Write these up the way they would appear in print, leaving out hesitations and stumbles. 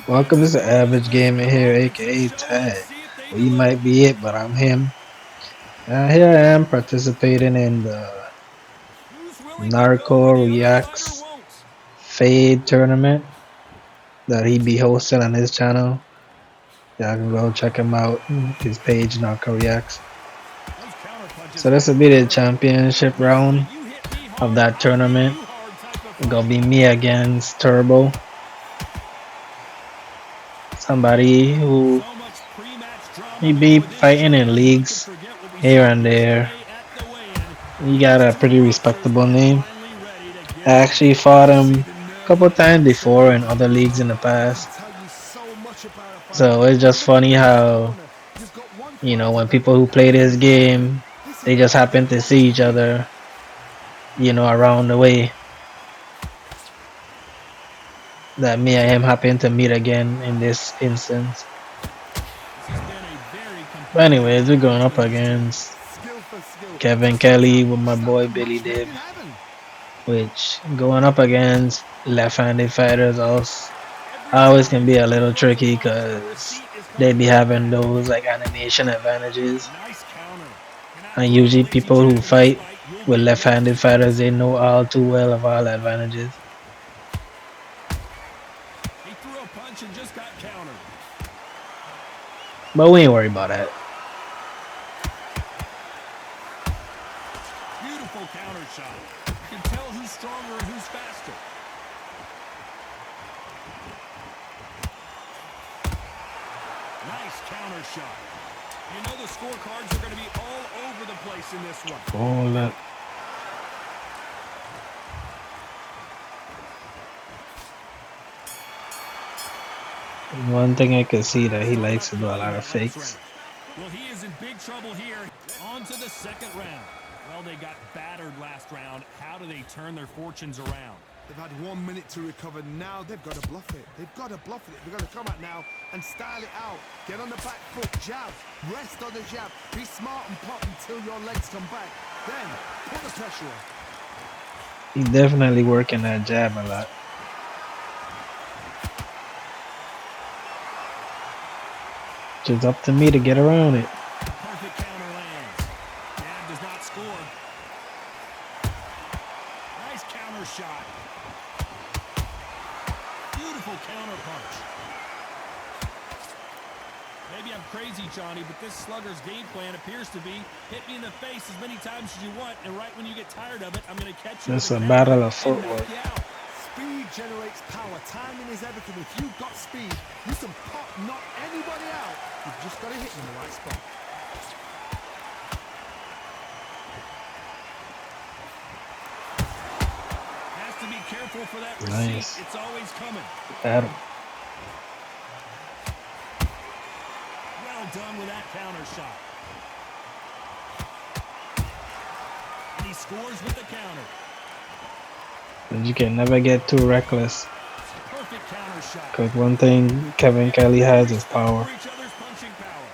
Welcome to the Average Gamer here, aka Ted. Well, you might be it, but I'm him. Here I am participating in the Narco Reacts Fade tournament that he be hosting on his channel. Y'all can go check him out, his page, Narco Reacts. So this will be the championship round of that tournament. It's gonna be me against Turbo. Somebody who he be fighting in leagues here and there. He got a pretty respectable name. I actually fought him a couple times before in other leagues in the past. So it's just funny how, when people who play this game, they just happen to see each other, around the way. That me and him happen to meet again in this instance. But anyways, we're going up against Kevin Kelly with my boy Billy Dib, which going up against left-handed fighters also always can be a little tricky because they be having those like animation advantages, and usually people who fight with left-handed fighters, they know all too well of all advantages. But we ain't worried about that. Beautiful counter shot. You can tell who's stronger and who's faster. Nice counter shot. You know the scorecards are going to be all over the place in this one. Hold up. One thing I could see that he likes to do a lot of fakes. Well, he is in big trouble here. On to the second round. Well, they got battered last round. How do they turn their fortunes around? They've had 1 minute to recover. Now they've got to bluff it. They've got to bluff it. They've got to come out now and style it out. Get on the back foot, jab, rest on the jab. Be smart and pop until your legs come back. Then put the pressure on. He's definitely working that jab a lot. Just up to me to get around it. Perfect counter lands. Jab does not score. Nice counter shot. Beautiful counter punch. Maybe I'm crazy, Johnny, but this slugger's game plan appears to be hit me in the face as many times as you want, and right when you get tired of it, I'm going to catch you. It's a battle of footwork. Speed generates power. Timing is everything. If you've got speed, you can pop, knock anybody out. You've just got to hit in the right spot. Has to be careful for that receipt. Nice. It's always coming. Battle. Well done with that counter shot. And he scores with the counter. You can never get too reckless. Perfect counter shot. Because one thing Kevin Kelly has is power. Each other's punching power.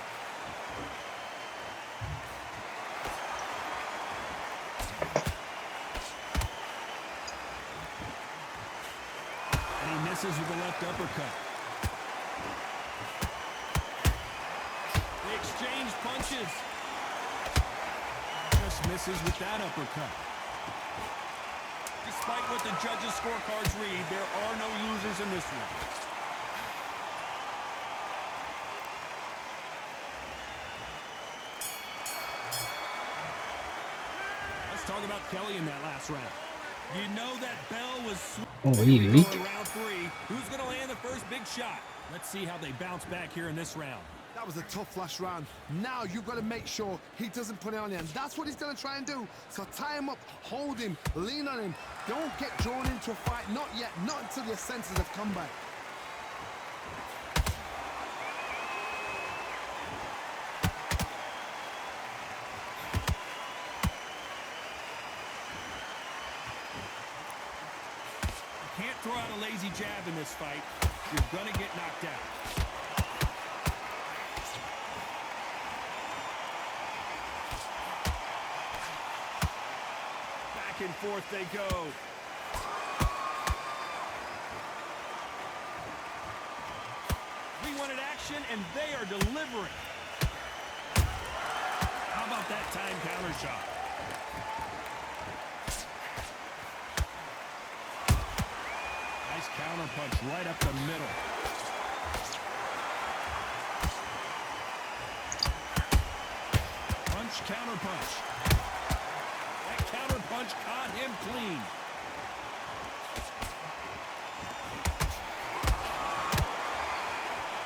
And he misses with the left uppercut. They exchange punches. Just misses with that uppercut. Despite what the judges' scorecards read, there are no losers in this one. Let's talk about Kelly in that last round. You know that bell was round three. Who's going to land the first big shot? Let's see how they bounce back here in this round. That was a tough last round. Now you've got to make sure he doesn't put it on you. And that's what he's going to try and do. So tie him up, hold him, lean on him. Don't get drawn into a fight. Not yet. Not until your senses have come back. You can't throw out a lazy jab in this fight. You're going to get knocked out. Back and forth they go. wanted action, and they are delivering. How about that time counter shot? Nice counter punch right up the middle. Punch, counter punch. That counter punch caught him clean.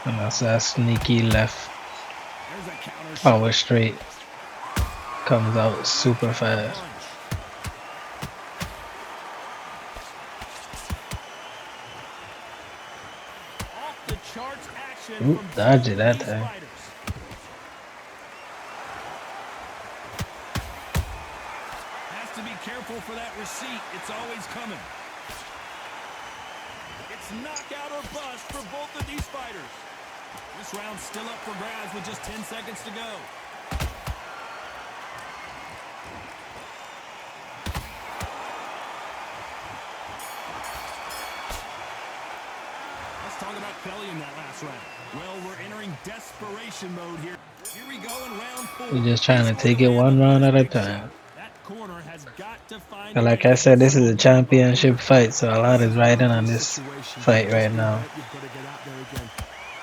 And that's that sneaky left There's a counter power shot. straight. Comes out super fast. Off the charts action Oop, from dodged both it of that these time. fighters. Has to be careful for that receipt. It's always coming. It's knockout or bust for both of these fighters. This round's still up for grabs with just 10 seconds to go. Let's talk about Kelly in that last round. Well, we're entering desperation mode here. Here we go in round 4. We're just trying to take it one round at a time. That corner has got to find a And way like to I get said, this is some a momentum. championship fight, so a lot This is is one riding of on those this situations fight you've right just been now. hurt, you've got to get out there again.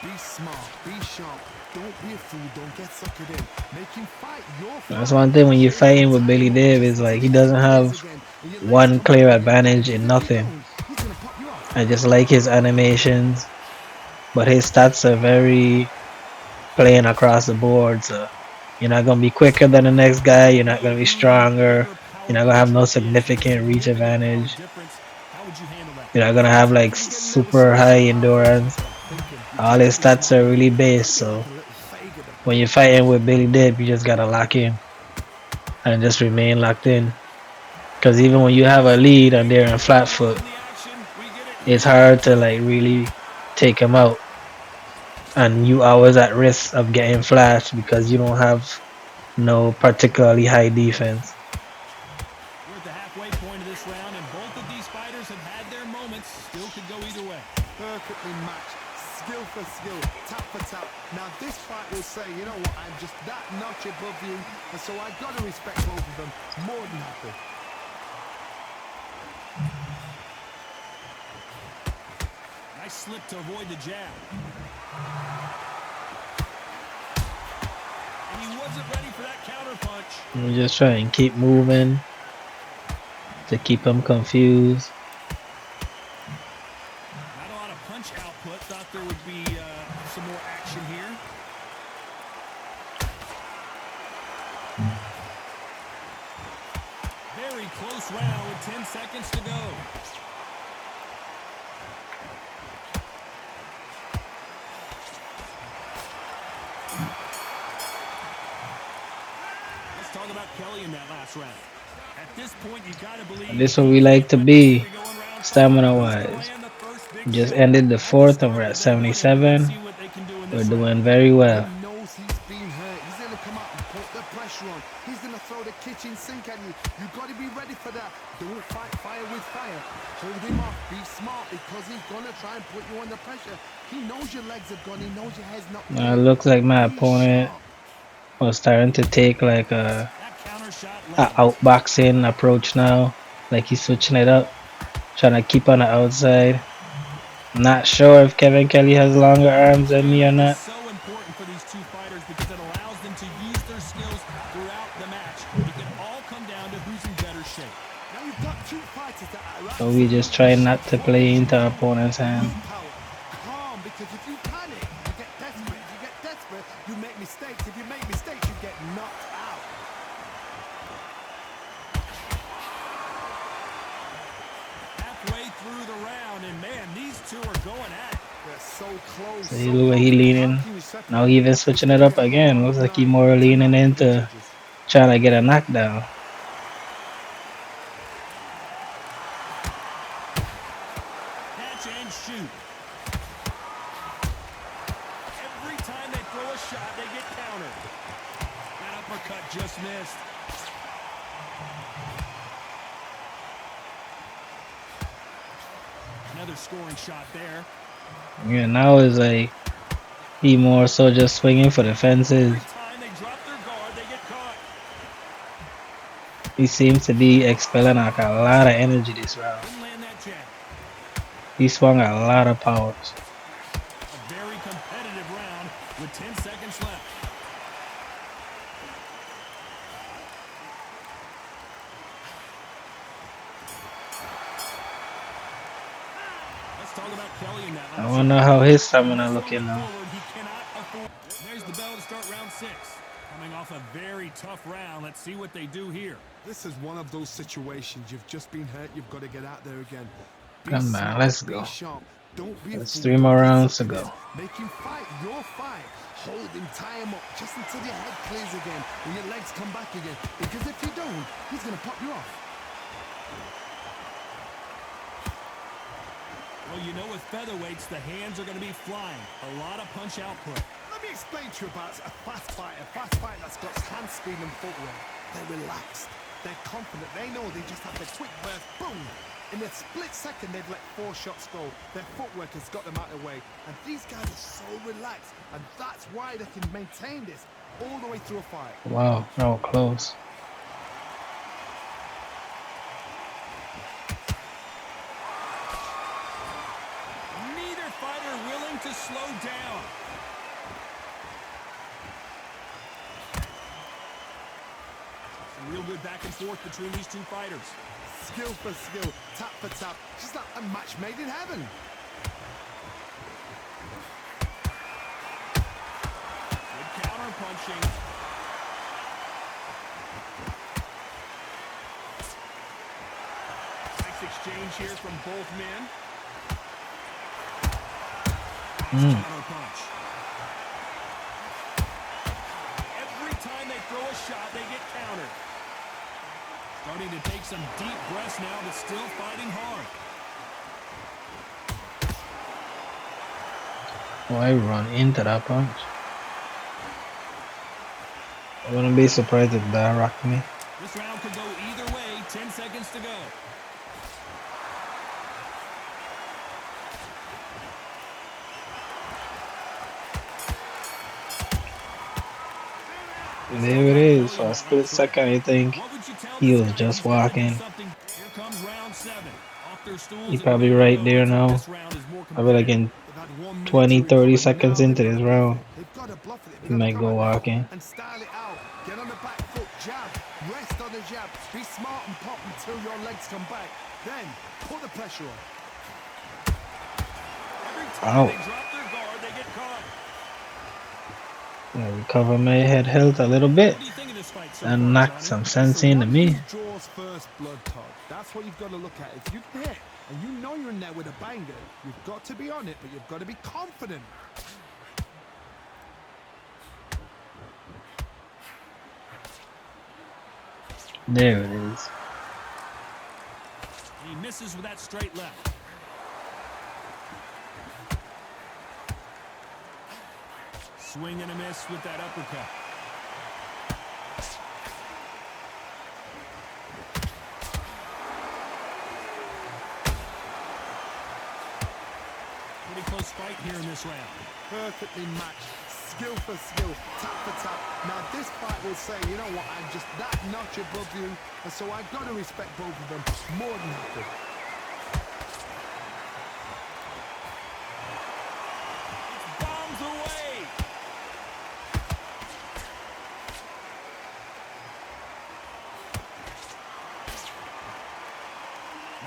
Be smart, be sharp, don't be a fool, don't get suckered in. Make him fight your That's fight. one thing when you're Show him fighting with time Billy won't Davis, listen like till he he gets doesn't on your legs have again and your legs one come back clear again. advantage Because in if you nothing. don't, he's going to pop you off. I just like his animations, but his stats are very plain across the board. So you're not gonna be quicker than the next guy. You're not gonna be Who the stronger. bigger You're power not gonna have puncher no is? If it's a significant reach significant power advantage. difference, how would you handle that? You're not gonna have like I'm getting nervous for super us high now. Our offense endurance. start thinking. You've All got to his be stats smart are with really it. You've got base. to be like So a little Fager the when you're Panther. fighting with Billy Dip, you just gotta lock in and just remain locked in. Because even when you have a lead and they're in flat foot, In the action, we get it it's here. hard to like really take him out. And you always at risk of getting flashed because you don't have no particularly high defense. We're at the halfway point of this round, and both of these fighters have had their moments. Still could go either way. Perfectly matched. Skill for skill. Tap for tap. Now this fight will say, you know what, I'm just that notch above you. And so I've got to respect both of them. More than happy. Nice slip to avoid the jab. And he wasn't ready for that counter punch. You just try and keep moving to keep him confused. Not a lot of punch output. Thought there would be some more action here. Very close round with 10 seconds to go. Let's talk about Kelly in that last round. At this point, you gotta believe And this is what we like to be, stamina wise. We just ended the fourth and we're at 77. We're doing very He well. knows he's been hurt. He's going to come out and put the pressure on. He's going to throw the kitchen sink at you. You've got to be ready for that. Don't fight fire with fire. Hold him off. Be smart because he's going to try and put you under pressure. He knows your legs have gone. He knows your head's not Now it moving. looks like my Be opponent sharp. was starting to take like That counter shot a lands. outboxing approach now. Like he's switching it up, trying to keep on the outside. Not sure if Kevin Kelly has longer arms than me or Timing is not. so important for these two fighters because it allows them to use their skills throughout the match. It can all come down to who's in better shape. Now you've got two fighters that are So we absolutely just try not to sharp. What play you into our do, opponent's hand. willpower. Calm, because if you panic, you get desperate. If you get desperate, you make mistakes. If you make mistakes, you get knocked out. Halfway through the round, and man, these two are going at it. They're so close. So So he look like close. he How leaning. can you separate Now he them? even It's switching going it to up get a again. hard Looks like he night more leaning tonight for the into judges. trying to get a knockdown. Catch and shoot. Every time they throw a shot, they get countered. That uppercut just missed. Another scoring shot there. Yeah, now it's like He more so just swinging for the fences. Every time they drop their guard, they get caught. He seems to be expelling like a lot of energy this round. Didn't land that jab. He swung a lot of powers. A very competitive round with 10 seconds left. Let's talk about Kelly in that I last wonder round. how his From stamina this looking moment now. forward, he cannot afford. There's the bell to start round 6. Coming off a very tough round. Let's see what they do here. This is one of those situations. You've just been hurt. You've got to get out there again. Be Come on, smart, let's be go. sharp. Don't be a There's fool. 3 more Don't get rounds to sucked in go. this. Make him fight your fight. Hold him, tie him up just until your head clears again and your legs come back again. Because if you don't, he's going to pop you off. Well, you know with featherweights, the hands are going to be flying. A lot of punch output. Let me explain to you about a fast fighter. A fast fighter that's got hand speed and footwork. They're relaxed. They're confident. They know they just have the quick burst. Boom! In a split second, they've let 4 shots go. Their footwork has got them out of the way. And these guys are so relaxed. And that's why they can maintain this all the way through a fight. Wow, that was close. Neither fighter willing to slow down. Some real good back and forth between these two fighters. Skill for skill, tap for tap. Just like a match made in heaven. Good counter punching. Nice exchange here from both men. Nice counter punch. Every time they throw a shot, they get countered. Starting to take some deep breaths now, but still fighting hard. Why run into that punch? I wouldn't be surprised if that rocked me. This round could go either way. 10 seconds to go. There it is. For a split second, I think he was just walking. Here comes round 7. Off their stools. He's probably right there now. This round is more Probably like in They've had 1 minute 20, to 30 recover. seconds Now into they've this got to bluff round. it. They've got to bluff it. He They've got to might come go out now walking. and style it out. Get on the back foot, jab, rest on the jab. Be smart and pop until your legs come back. Then put the pressure on. Every time Ow. they drop their guard, they get caught. Yeah, recover my head health a little bit What do you think of this fight so and far, knock Johnny? some sense into One me. who draws first blood, Todd. That's what you've got to look at. If you're there and you know you're in there with a banger, you've got to be on it, but you've got to be confident. There it is. He misses with that straight left. Swing and a miss with that uppercut. Pretty close fight here in this round. Perfectly matched, skill for skill, tap for tap. Now this fight will say, you know what, I'm just that notch above you, and so I've got to respect both of them more than happy. Bombs away.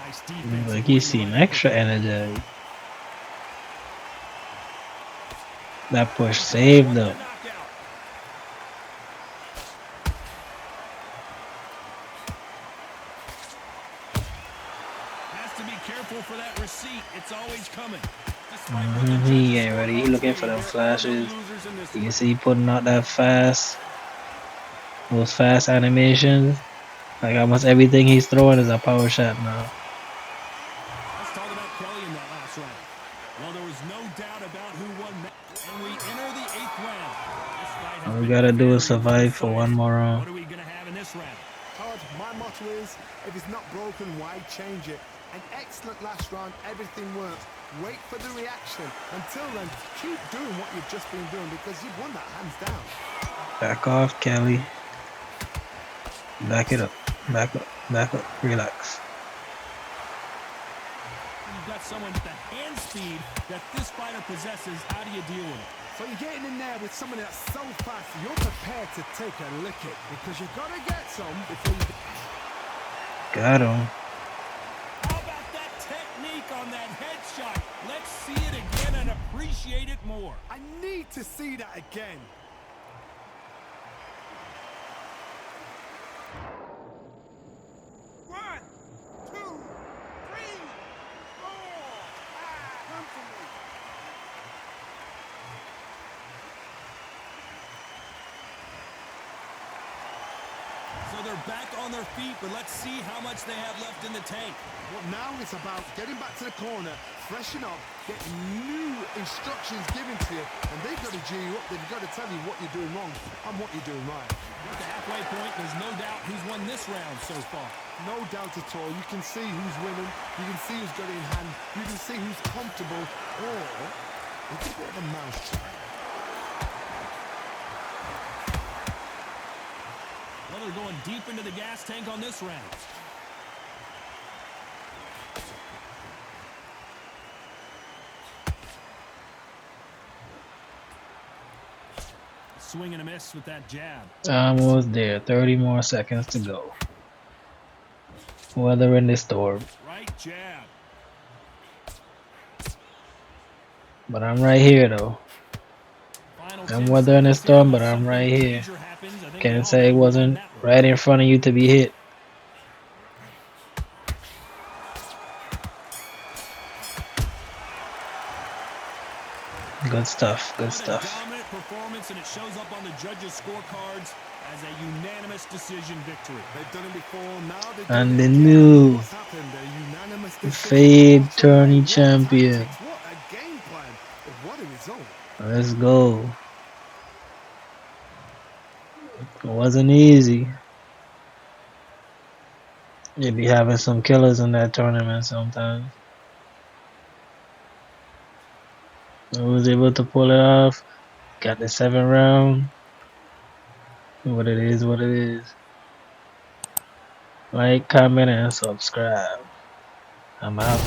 Nice defense. Like he's seen extra energy. That push saved them. Has to be careful for that receipt. It's always coming. He getting ready. He looking for them flashes. You can see he putting out that fast, those fast animations. Like almost everything he's throwing is a power shot now. Let's talk about Kelly in that last round. Well, there was no doubt about who won that. And we enter the 8th round. This fight has All we been gotta do very is survive for one more What round. are we going to have in this round? Todd, my motto is, if it's not broken, why change it? An excellent last round, everything worked. Wait for the reaction. Until then, keep doing what you've just been doing because you've won that hands down. Back off, Kelly. Back it up. Back up. Back up. Relax. You've got someone with the hand speed that this fighter possesses. How do you deal with it? So you're getting in there with someone that's so fast, you're prepared to take a licking because you've got to get some before you... Got him. How about that technique on that headshot? Let's see it again and appreciate it more. I need to see that again. One, two, three, four, five. Come to me. So they're back on their feet, but let's see how much they have left in the tank. Well, now it's about getting back to the corner, freshen up, get new instructions given to you, and they've got to G you up. They've got to tell you what you're doing wrong and what you're doing right. At the halfway point, there's no doubt who's won this round so far. No doubt at all. You can see who's winning. You can see who's got it in hand. You can see who's comfortable. Or it's a bit of a mousetrap. Well, they're going deep into the gas tank on this round. Swing and a miss with that jab. Almost there. 30 more seconds to go. Weather in the storm. Right jab. But I'm right here though. Final I'm 10 weathering the seconds storm, here. but I'm right Something here. major happens. I think we Can't all say it know who won wasn't that one. right in front of you to be hit. Good stuff. Good What a stuff. dominant performance, and it shows up on the judges' scorecards as a unanimous decision victory. They've done it before. Now they've And done the it again. new What's happened? A unanimous decision. Fade What a Tourney what champion. tactics, what a game plan. But what a result. Let's go. It wasn't easy. You be having some killers in that tournament sometimes. I was able to pull it off. Got the 7th round. What it is, what it is. Like, comment, and subscribe. I'm out.